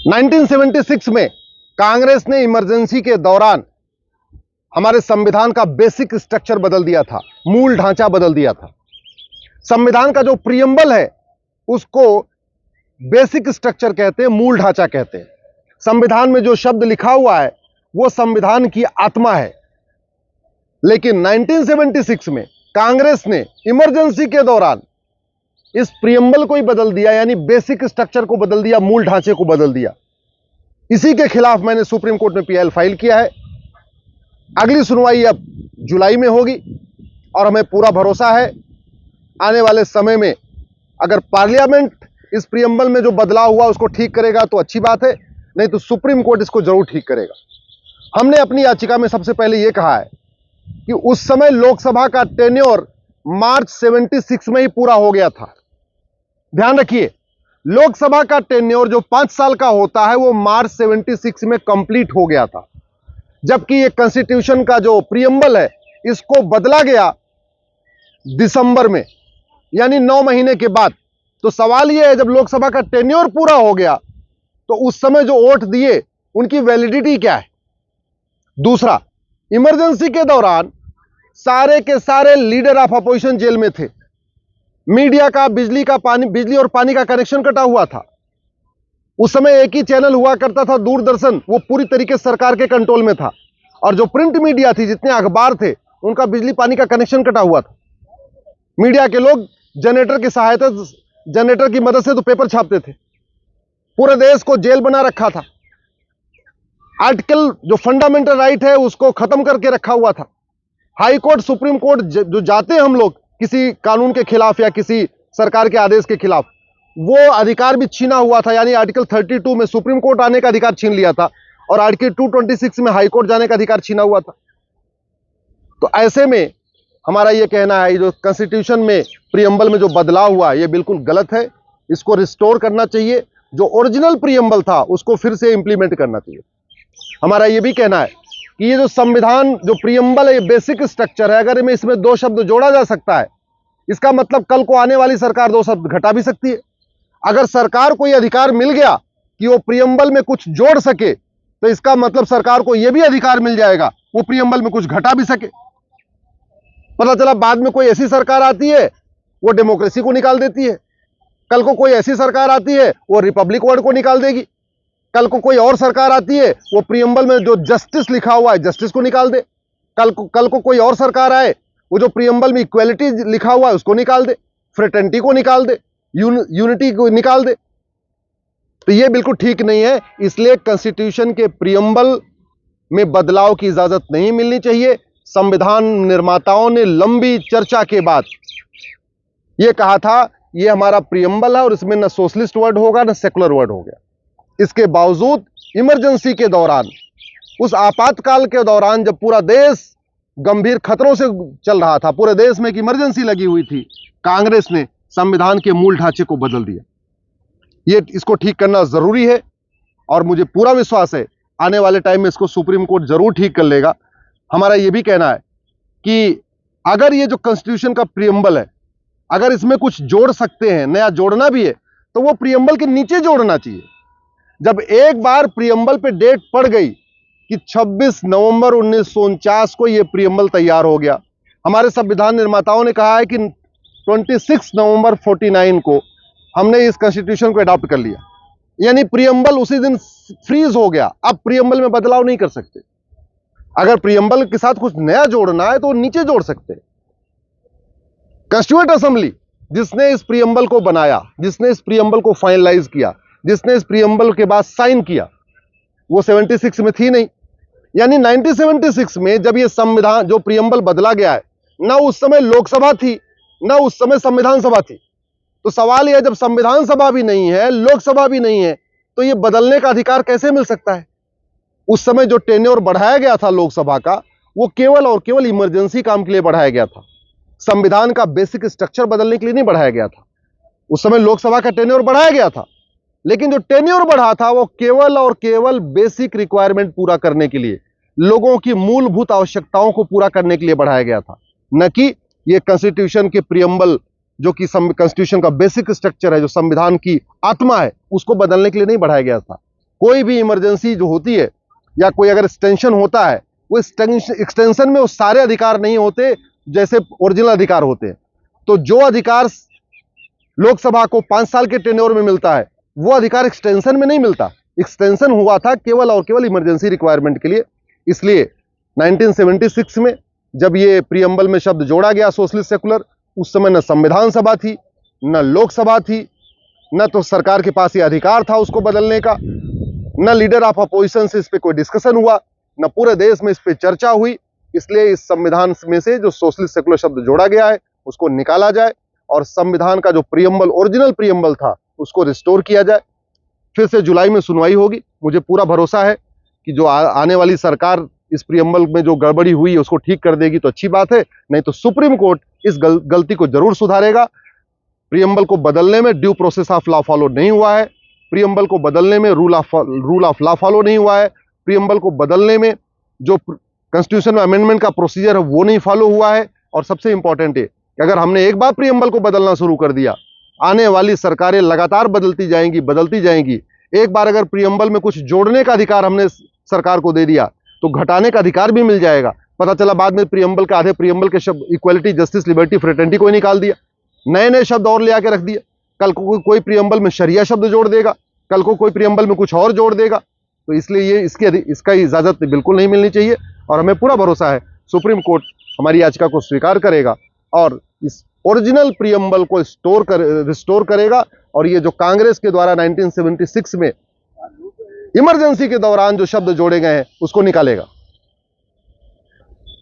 1976 में कांग्रेस ने इमरजेंसी के दौरान हमारे संविधान का बेसिक स्ट्रक्चर बदल दिया था, मूल ढांचा बदल दिया था। संविधान का जो प्रियम्बल है उसको बेसिक स्ट्रक्चर कहते हैं, मूल ढांचा कहते हैं। संविधान में जो शब्द लिखा हुआ है वो संविधान की आत्मा है। लेकिन 1976 में कांग्रेस ने इमरजेंसी के दौरान इस प्रियम्बल को ही बदल दिया, यानी बेसिक स्ट्रक्चर को बदल दिया, मूल ढांचे को बदल दिया। इसी के खिलाफ मैंने सुप्रीम कोर्ट में पीआईएल फाइल किया है। अगली सुनवाई अब जुलाई में होगी और हमें पूरा भरोसा है आने वाले समय में अगर पार्लियामेंट इस प्रियम्बल में जो बदलाव हुआ उसको ठीक करेगा तो अच्छी बात है, नहीं तो सुप्रीम कोर्ट इसको जरूर ठीक करेगा। हमने अपनी याचिका में सबसे पहले यह कहा है कि उस समय लोकसभा का टेन्योर मार्च 76 में ही पूरा हो गया था। ध्यान रखिए, लोकसभा का टेन्योर जो 5 साल का होता है वो मार्च 76 में कंप्लीट हो गया था, जबकि ये कॉन्स्टिट्यूशन का जो प्रियम्बल है इसको बदला गया दिसंबर में, यानी 9 महीने के बाद। तो सवाल यह है, जब लोकसभा का टेन्योर पूरा हो गया तो उस समय जो वोट दिए उनकी वैलिडिटी क्या है? दूसरा, इमरजेंसी के दौरान सारे के सारे लीडर ऑफ अपोजिशन जेल में थे। मीडिया का बिजली और पानी का कनेक्शन कटा हुआ था। उस समय एक ही चैनल हुआ करता था, दूरदर्शन, वो पूरी तरीके से सरकार के कंट्रोल में था। और जो प्रिंट मीडिया थी, जितने अखबार थे, उनका बिजली पानी का कनेक्शन कटा हुआ था। मीडिया के लोग जनरेटर की मदद से तो पेपर छापते थे। पूरे देश को जेल बना रखा था। आर्टिकल जो फंडामेंटल राइट है उसको खत्म करके रखा हुआ था। हाई कोर्ट, सुप्रीम कोर्ट जो जाते हैं हम लोग किसी कानून के खिलाफ या किसी सरकार के आदेश के खिलाफ, वो अधिकार भी छीना हुआ था। यानी आर्टिकल 32 में सुप्रीम कोर्ट आने का अधिकार छीन लिया था और आर्टिकल 226 में हाई कोर्ट जाने का अधिकार छीना हुआ था। तो ऐसे में हमारा ये कहना है, जो कॉन्स्टिट्यूशन में प्रियम्बल में जो बदलाव हुआ ये बिल्कुल गलत है। इसको रिस्टोर करना चाहिए। जो ओरिजिनल प्रियम्बल था उसको फिर से इंप्लीमेंट करना चाहिए। हमारा ये भी कहना है कि ये जो संविधान, जो प्रियम्बल है, ये बेसिक स्ट्रक्चर है। अगर इसमें 2 शब्द जोड़ा जा सकता है, इसका मतलब कल को आने वाली सरकार 2 शब्द घटा भी सकती है। अगर सरकार को यह अधिकार मिल गया कि वो प्रियम्बल में कुछ जोड़ सके, तो इसका मतलब सरकार को यह भी अधिकार मिल जाएगा वो प्रियम्बल में कुछ घटा भी सके। पता चला बाद में कोई ऐसी सरकार आती है वो डेमोक्रेसी को निकाल देती है। कल को कोई ऐसी सरकार आती है वो रिपब्लिक वर्ड को निकाल देगी। कल को कोई और सरकार आती है वो प्रियम्बल में जो जस्टिस लिखा हुआ है जस्टिस को निकाल दे। कल को कोई और सरकार आए वो जो प्रियम्बल में इक्वेलिटी लिखा हुआ है उसको निकाल दे, फ्रेटर्निटी को निकाल दे, यूनिटी को निकाल दे। तो ये बिल्कुल ठीक नहीं है। इसलिए कॉन्स्टिट्यूशन के प्रियम्बल में बदलाव की इजाजत नहीं मिलनी चाहिए। संविधान निर्माताओं ने लंबी चर्चा के बाद यह कहा था ये हमारा प्रियम्बल है और इसमें न सोशलिस्ट वर्ड होगा न सेकुलर वर्ड होगा। इसके बावजूद इमरजेंसी के दौरान, उस आपातकाल के दौरान जब पूरा देश गंभीर खतरों से चल रहा था, पूरे देश में एक इमरजेंसी लगी हुई थी, कांग्रेस ने संविधान के मूल ढांचे को बदल दिया। इसको ठीक करना जरूरी है और मुझे पूरा विश्वास है आने वाले टाइम में इसको सुप्रीम कोर्ट जरूर ठीक कर लेगा। हमारा यह भी कहना है कि अगर ये जो कॉन्स्टिट्यूशन का प्रियम्बल है, अगर इसमें कुछ जोड़ सकते हैं, नया जोड़ना भी है, तो वो प्रियम्बल के नीचे जोड़ना चाहिए। जब एक बार प्रियम्बल पे डेट पड़ गई कि 26 नवंबर 1949 को ये प्रियम्बल तैयार हो गया, हमारे संविधान निर्माताओं ने कहा है कि 26 नवंबर 49 को हमने इस कॉन्स्टिट्यूशन को अडॉप्ट कर लिया, यानी प्रियम्बल उसी दिन फ्रीज हो गया। अब प्रियम्बल में बदलाव नहीं कर सकते। अगर प्रियम्बल के साथ कुछ नया जोड़ना है तो नीचे जोड़ सकते हैं। कॉन्स्टिट्यूएंट असेंबली जिसने इस प्रियम्बल को बनाया, जिसने इस प्रियम्बल को फाइनलाइज किया, जिसने इस प्रियम्बल के बाद साइन किया, वो 76 में थी नहीं। यानी 1976 में जब ये संविधान जो प्रियम्बल बदला गया है, ना उस समय लोकसभा थी ना उस समय संविधान सभा थी। तो सवाल यह, जब संविधान सभा भी नहीं है, लोकसभा भी नहीं है, तो ये बदलने का अधिकार कैसे मिल सकता है? उस समय जो टेन्योर बढ़ाया गया था लोकसभा का, वो केवल और केवल इमरजेंसी काम के लिए बढ़ाया गया था। संविधान का बेसिक स्ट्रक्चर बदलने के लिए नहीं बढ़ाया गया था। उस समय लोकसभा का टेन्योर बढ़ाया गया था, लेकिन जो टेन्योर बढ़ा था वो केवल और केवल बेसिक रिक्वायरमेंट पूरा करने के लिए, लोगों की मूलभूत आवश्यकताओं को पूरा करने के लिए बढ़ाया गया था, न कि ये कॉन्स्टिट्यूशन के प्रियम्बल, जो कि कॉन्स्टिट्यूशन का बेसिक स्ट्रक्चर है, जो संविधान की आत्मा है, उसको बदलने के लिए नहीं बढ़ाया गया था। कोई भी इमरजेंसी जो होती है या कोई अगर एक्सटेंशन होता है, वो एक्सटेंशन में वो सारे अधिकार नहीं होते जैसे ओरिजिनल अधिकार होते हैं। तो जो अधिकार लोकसभा को 5 साल के टेन्योर में मिलता है, वो अधिकार एक्सटेंशन में नहीं मिलता। एक्सटेंशन हुआ था केवल और केवल इमरजेंसी रिक्वायरमेंट के लिए। इसलिए 1976 में जब ये प्रीएम्बल में शब्द जोड़ा गया सोशलिस्ट सेकुलर, उस समय न संविधान सभा थी, न लोकसभा थी, न तो सरकार के पास ये अधिकार था उसको बदलने का, न लीडर ऑफ अपोजिशन से इस पे कोई डिस्कशन हुआ, न पूरे देश में इस पे चर्चा हुई। इसलिए इस संविधान में से जो सोशलिस्ट सेकुलर शब्द जोड़ा गया है उसको निकाला जाए और संविधान का जो प्रीएम्बल, ओरिजिनल प्रीएम्बल था, उसको रिस्टोर किया जाए। फिर से जुलाई में सुनवाई होगी। मुझे पूरा भरोसा है कि जो आने वाली सरकार इस प्रीएम्बल में जो गड़बड़ी हुई है उसको ठीक कर देगी तो अच्छी बात है, नहीं तो सुप्रीम कोर्ट इस गलती को जरूर सुधारेगा। प्रीएम्बल को बदलने में due process of law follow नहीं हुआ है, प्रीएम्बल को बदलने में रूल ऑफ लॉ फॉलो नहीं हुआ है, प्रीएम्बल को बदलने में जो कॉन्स्टिट्यूशन अमेंडमेंट का प्रोसीजर है वो नहीं फॉलो हुआ है। और सबसे इंपॉर्टेंट है कि अगर हमने एक बार प्रीएम्बल को बदलना शुरू कर दिया, आने वाली सरकारें लगातार बदलती जाएंगी। एक बार अगर प्रीएम्बल में कुछ जोड़ने का अधिकार हमने सरकार को दे दिया तो घटाने का अधिकार भी मिल जाएगा। पता चला बाद में प्रीएम्बल के आधे प्रीएम्बल के शब्द इक्वलिटी, जस्टिस, लिबर्टी, फ्रेटर्निटी को ही निकाल दिया, नए शब्द और ले आके रख दिया। कल को कोई प्रीएम्बल में शरिया शब्द जोड़ देगा, कल को कोई प्रीएम्बल में कुछ और जोड़ देगा। तो इसलिए ये इसका इजाजत बिल्कुल नहीं मिलनी चाहिए। और हमें पूरा भरोसा है सुप्रीम कोर्ट हमारी याचिका को स्वीकार करेगा और इस ओरिजिनल प्रीएम्बल को रिस्टोर करेगा। और ये जो कांग्रेस के द्वारा 1976 में इमरजेंसी के दौरान जो शब्द जोड़े गए हैं उसको निकालेगा।